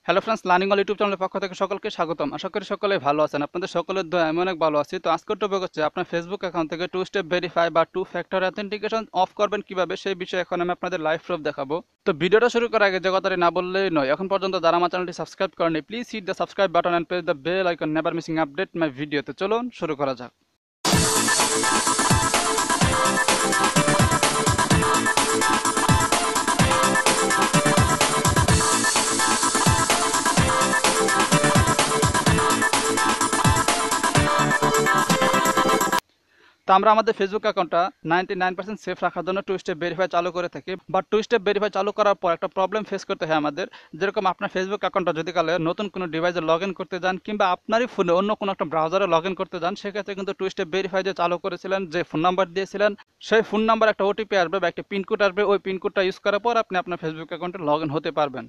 Hello friends, learning all YouTube চ্যানেলের পক্ষ থেকে সকলকে স্বাগতম। আশা করি সকলেই ভালো আছেন। আপনাদের সকলের দয়া আমি অনেক ভালো আছি। তো আজকের টপিক হচ্ছে আপনার ফেসবুক অ্যাকাউন্ট থেকে টু স্টেপ ভেরিফাই বা টু ফ্যাক্টর অথেন্টিকেশন অফ করবেন কিভাবে, সেই বিষয়ে এখন আমি আপনাদের লাইভ প্রুফ দেখাবো। তো ভিডিওটা শুরু করার আগে যে কথাটি না বললেই নয়, এখন পর্যন্ত যারা আমার চ্যানেলটি সাবস্ক্রাইব করেনি, please hit the subscribe button and press the bell icon never missing update my video. তো চলুন শুরু করা যাক। তো আমরা আমাদের ফেসবুক অ্যাকাউন্টটা 99% সেফ রাখার জন্য টু স্টেপ ভেরিফাই চালু করে থাকি। বাট টু স্টেপ ভেরিফাই চালু করার পর একটা প্রবলেম ফেস করতে হয় আমাদের। যেরকম আপনার ফেসবুক অ্যাকাউন্টটা যদি কালে নতুন কোনো ডিভাইসে লগ ইন করতে যান, কিংবা আপনারই ফোনে অন্য কোনো একটা ব্রাউজারে লগ ইন করতে যান, সেক্ষেত্রে কিন্তু টু স্টেপ ভেরিফাই যে চালু করেছিলেন, যে ফোন নাম্বার দিয়েছিলেন, সেই ফোন নাম্বার একটা ওটিপি আসবে বা একটা পিনকোড আসবে। ওই পিনকোডটা ইউজ করার পর আপনি আপনার ফেসবুক অ্যাকাউন্টে লগ ইন হতে পারবেন।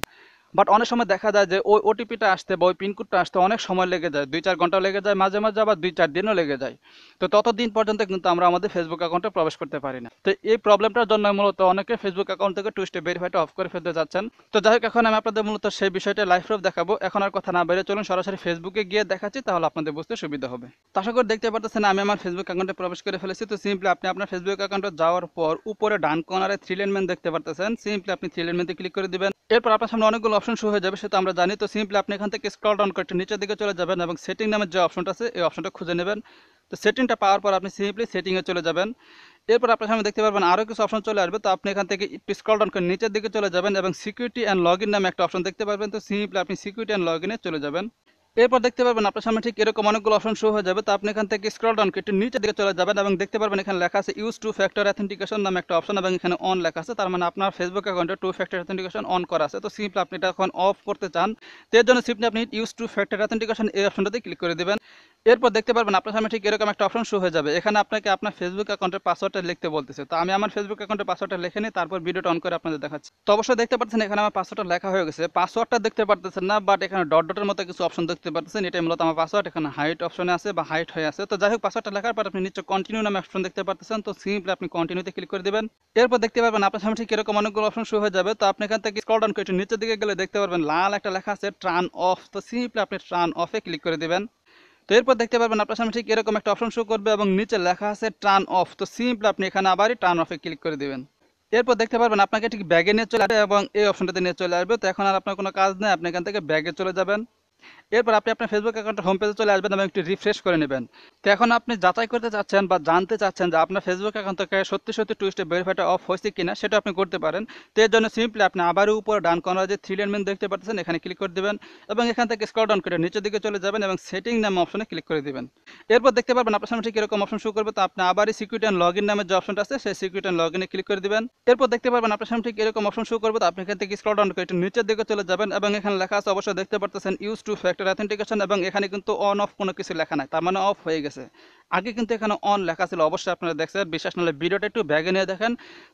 বাট অনেক সময় দেখা যায় যে ওই ওটিপিটা আসতে বা ওই পিনকোডটা আসতে অনেক সময় লেগে যায়, 2-4 ঘন্টা লেগে যায়, মাঝে মাঝে আবার 2-4 দিনও লেগে যায়। তো ততদিন পর্যন্ত কিন্তু আমরা আমাদের ফেসবুক অ্যাকাউন্টে প্রবেশ করতে পারি না। তো এই প্রবলেমটার জন্য মূলত অনেকে ফেসবুক অ্যাকাউন্ট থেকে টু স্টেপ ভেরিফাইটা অফ করে ফেলতে যাচ্ছেন। তো যাই হোক, এখন আমি আপনাদের মূলত সেই বিষয়টা লাইভ প্রুফ দেখাবো। এখন আর কথা না বেরিয়ে চলুন সরাসরি ফেসবুকে গিয়ে দেখাচ্ছি, তাহলে আপনাদের বুঝতে সুবিধা হবে। তো আশা করি দেখতে পারতেছেন আমি আমার ফেসবুক অ্যাকাউন্টে প্রবেশ করে ফেলেছি। তো সিম্পলি আপনি আপনার ফেসবুক অ্যাকাউন্টে যাওয়ার পর উপরে ডান কর্নারে থ্রি লাইন মেনু দেখতে পারতেছেন। সিম্পলি আপনি থ্রি লাইন মেনুতে ক্লিক করে দিবেন। এরপর আপনার সামনে অনেকগুলো অপশন শো হয়ে যাবে, সেটা আমরা জানি। তো সিম্পলি আপনি এখান থেকে স্ক্রল ডাউন করে একটু নিচের দিকে চলে যাবেন এবং সেটিং নামের যে অপশনটা আছে এই অপশনটা খুঁজে নেবেন। তো সেটিংটা পাওয়ার পর আপনি সিম্পলি সেটিংয়ে চলে যাবেন। এরপর আপনার সামনে দেখতে পারবেন আরও কিছু অপশন চলে আসবে। তো আপনি এখান থেকে একটু স্ক্রল ডাউন করে নিচের দিকে চলে যাবেন এবং সিকিউরিটি অ্যান্ড লগ ইন নামে একটা অপশন দেখতে পারবেন। তো সিম্পলি আপনি সিকিউরিটি অ্যান্ড লগ ইনে চলে যাবেন। এরপর দেখতে পারবেন আপনার সামনে ঠিক এরকম অনেকগুলো অপশন শো হয়ে যাবে। তো আপনি এখান থেকে স্ক্রল ডাউন করে একটু নিচের দিকে চলে যাবেন এবং দেখতে পারবেন এখানে লেখা আছে ইউজ টু ফ্যাক্টর অথেন্টিকেশন নামে একটা অপশন এবং এখানে অন লেখা আছে। তার মানে আপনার ফেসবুক অ্যাকাউন্টে টু ফ্যাক্টর অথেন্টিকেশন অন করা আছে। তো সিম্পলি আপনি এটা এখন অফ করতে চান, তো এর জন্য সিম্পলি আপনি ইউজ টু ফ্যাক্টর অথেন্টিকেশন এই অপশনটাতে ক্লিক করে দেবেন। এরপর দেখতে পারবেন আপনার সামনে ঠিক এরকম একটা অপশন শো হয়ে যাবে। এখানে আপনাকে আপনার ফেসবুক অ্যাকাউন্টের পাসওয়ার্ডটা লিখতে বলতেছে। তো আমি আমার ফেসবুক অ্যাকাউন্টের পাসওয়ার্ডটা লিখে নিই, তারপর ভিডিওটা অন করে আপনাদের দেখাচ্ছি। তো অবশ্যই দেখতে পাচ্ছেন এখানে আমার পাসওয়ার্ডটা লেখা হয়ে গেছে। পাসওয়ার্ডটা দেখতে পারতেছেন না, বাট এখানে ডট ডটের মতো কিছু অপশন দেখতে পাচ্ছেন, এটাই মূলত আমার পাসওয়ার্ড। এখানে হাইট অপশনে আছে বা হাইট হয়ে আছে। তো যাই হোক, পাসওয়ার্ডটা লেখার পর আপনি নিচে কন্টিনিউ নামে অপশন দেখতে পাচ্ছেন। তো সিম্পলি আপনি কন্টিনিউতে ক্লিক করে দিবেন। এরপর দেখতে পারবেন আপনার সামনে ঠিক এরকম অনেকগুলো অপশন শো হয়ে যাবে। তো আপনি এখান থেকে স্ক্রল ডাউন করে একটু নিচের দিকে গেলে দেখতে পারবেন লাল একটা লেখা আছে টার্ন অফ। তো সিম্পলি আপনি টার্ন অফে ক্লিক করে দিবেন। তো এরপর দেখতে পারবেন আপনার সামনে ঠিক এরকম একটা অপশন শো করবে এবং নিচে লেখা আছে টার্ন অফ। তো সিম্পলি আপনি এখানে আবারই টার্ন অফে ক্লিক করে দিবেন। এরপর দেখতে পারবেন আপনাকে ঠিক ব্যাগে নিয়ে চলে আসবে এবং এই অপশনটাতে নিয়ে চলে আসবে। তো এখন আর আপনার কোনো কাজ নেই, আপনি এখান থেকে ব্যাগে চলে যাবেন। এরপর আপনি আপনার ফেসবুক অ্যাকাউন্টের হোম পেজে চলে আসবেন এবং একটু রিফ্রেশ করে নেবেন। তো এখন আপনি যাচাই করতে চাচ্ছেন বা জানতে চাচ্ছেন যে আপনার ফেসবুক অ্যাকাউন্ট থেকে সত্যি সত্যি টু স্টেপ ভেরিফাইটা অফ হয়েছে কিনা, সেটা আপনি করতে পারেন। তো এর জন্য সিম্পলি আপনি আবারও উপরে ডান কর্নারে যে থ্রি লাইন মেনু দেখতে পাচ্ছেন এখানে ক্লিক করে দেবেন এবং এখান থেকে স্ক্রল ডাউন করে নিচের দিকে চলে যাবেন এবং সেটিং নামে অপশনে ক্লিক করে দিবেন। এরপর দেখতে পারবেন আপনার সামনে ঠিক এরকম অপশন শো করবে। তো আপনি আবারই সিকিউরিটি অ্যান্ড লগ ইন নামের যে অপশনটা আছে সেই সিকিউরিটি অ্যান্ড লগ ইনে ক্লিক করে দিবেন। এরপর দেখতে পারবেন আপনার সামনে ঠিক এরকম অপশন শো করবে। তো আপনি এখান থেকে স্ক্রল ডাউন করে একটু নিচের দিকে চলে যাবেন এবং এখানে লেখা আছে অবশ্যই দেখতে পারতেছেন ইউজ টু ফ্যাক্টর অথেন্টিকেশন এবং এখানে কিন্তু অন অফ কোনো কিছু লেখা নাই, তার মানে অফ হয়ে গেছে। আগে কিন্তু এখানে অন লেখা ছিল, অবশ্যই আপনারা দেখছেন। বিশ্বাস নাহলে ভিডিওটা একটু ব্যাগে নিয়ে দেখেন।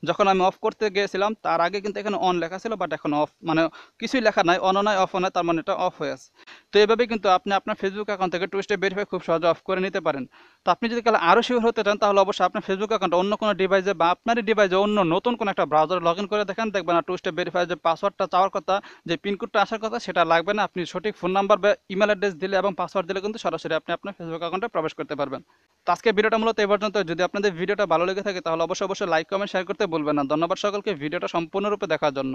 যখন আমি অফ করতে গিয়েছিলাম তার আগে কিন্তু এখানে অন লেখা ছিল, বাট এখন অফ, মানে কিছুই লেখা নাই, অনও নাই অফও নাই, তার মানে এটা অফ হয়ে আছে। তো এইভাবে কিন্তু আপনি আপনার ফেসবুক অ্যাকাউন্ট থেকে টু স্টেপ ভেরিফাই খুব সহজে অফ করে নিতে পারেন। তো আপনি যদি কালে আরও শিওর হতে চান, তাহলে অবশ্যই আপনার ফেসবুক অ্যাকাউন্ট অন্য কোনো ডিভাইসে বা আপনারই ডিভাইসে অন্য নতুন কোনো একটা ব্রাউজারে লগ ইন করে দেখেন, দেখবেন না টু স্টেপ ভেরিফাই যে পাসওয়ার্ডটা চাওয়ার কথা, যে পিনকোডটা আসার কথা, সেটা লাগবে না। আপনি সঠিক ফোন নাম্বার বা ইমেল অ্যাড্রেস দিলে এবং পাসওয়ার্ড দিলে কিন্তু সরাসরি আপনি আপনার ফেসবুক অ্যাকাউন্টে প্রবেশ করতে পারবেন। তো আজকে ভিডিওটা মূলত এই পর্যন্ত। যদি আপনাদের ভিডিওটা ভালো লেগে থাকে তাহলে অবশ্যই লাইক কমেন্ট শেয়ার করতে ভুলবেন না। ধন্যবাদ সকলকে ভিডিওটা সম্পূর্ণরূপে দেখার জন্য।